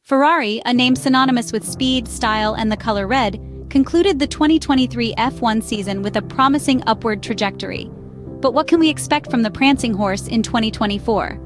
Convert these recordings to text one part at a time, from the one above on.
Ferrari, a name synonymous with speed, style, and the color red, concluded the 2023 F1 season with a promising upward trajectory. But what can we expect from the prancing horse in 2024?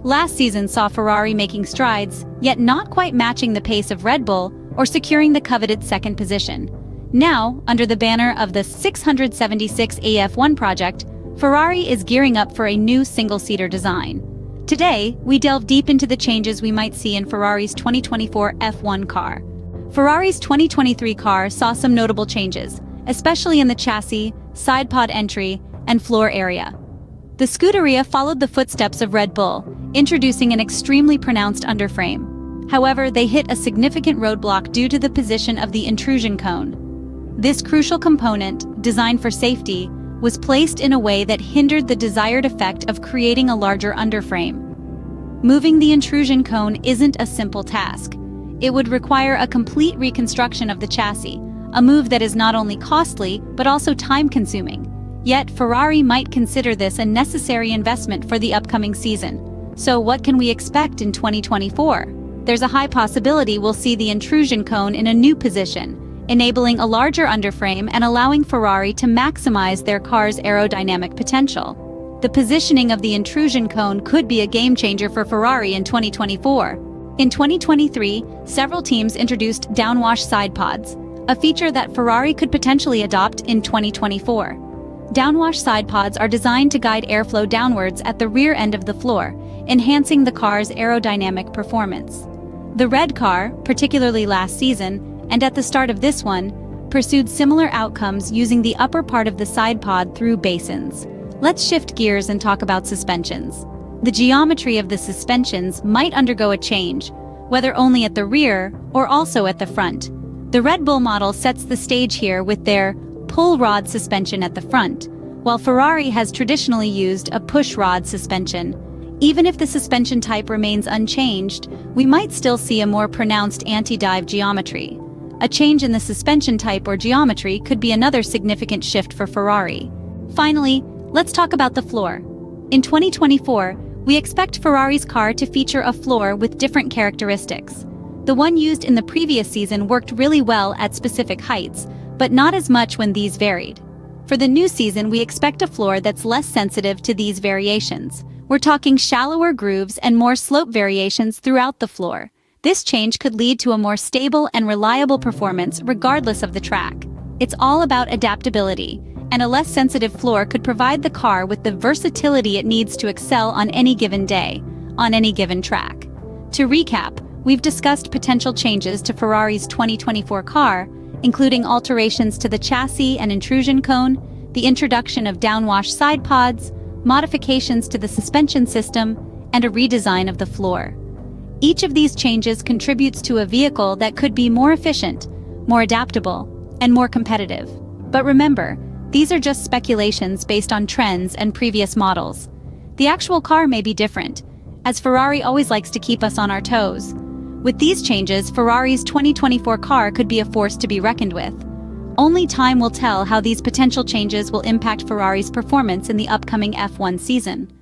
Last season saw Ferrari making strides, yet not quite matching the pace of Red Bull or securing the coveted second position. Now, under the banner of the 676 AF1 project, Ferrari is gearing up for a new single-seater design. Today, we delve deep into the changes we might see in Ferrari's 2024 F1 car. Ferrari's 2023 car saw some notable changes, especially in the chassis, side pod entry, and floor area. The Scuderia followed the footsteps of Red Bull, introducing an extremely pronounced underframe. However, they hit a significant roadblock due to the position of the intrusion cone. This crucial component, designed for safety, was placed in a way that hindered the desired effect of creating a larger underframe. Moving the intrusion cone isn't a simple task. It would require a complete reconstruction of the chassis, a move that is not only costly but also time-consuming. Yet, Ferrari might consider this a necessary investment for the upcoming season. So what can we expect in 2024? There's a high possibility we'll see the intrusion cone in a new position, enabling a larger underframe and allowing Ferrari to maximize their car's aerodynamic potential. The positioning of the intrusion cone could be a game-changer for Ferrari in 2024. In 2023, several teams introduced Downwash Sidepods, a feature that Ferrari could potentially adopt in 2024. Downwash Sidepods are designed to guide airflow downwards at the rear end of the floor, enhancing the car's aerodynamic performance. The red car, particularly last season, and at the start of this one, pursued similar outcomes using the upper part of the side pod through basins. Let's shift gears and talk about suspensions. The geometry of the suspensions might undergo a change, whether only at the rear or also at the front. The Red Bull model sets the stage here with their pull rod suspension at the front, while Ferrari has traditionally used a push rod suspension. Even if the suspension type remains unchanged, we might still see a more pronounced anti-dive geometry. A change in the suspension type or geometry could be another significant shift for Ferrari. Finally, let's talk about the floor. In 2024, we expect Ferrari's car to feature a floor with different characteristics. The one used in the previous season worked really well at specific heights, but not as much when these varied. For the new season, we expect a floor that's less sensitive to these variations. We're talking shallower grooves and more slope variations throughout the floor. This change could lead to a more stable and reliable performance regardless of the track. It's all about adaptability, and a less sensitive floor could provide the car with the versatility it needs to excel on any given day, on any given track. To recap, we've discussed potential changes to Ferrari's 2024 car, including alterations to the chassis and intrusion cone, the introduction of downwash side pods, modifications to the suspension system, and a redesign of the floor. Each of these changes contributes to a vehicle that could be more efficient, more adaptable, and more competitive. But remember, these are just speculations based on trends and previous models. The actual car may be different, as Ferrari always likes to keep us on our toes. With these changes, Ferrari's 2024 car could be a force to be reckoned with. Only time will tell how these potential changes will impact Ferrari's performance in the upcoming F1 season.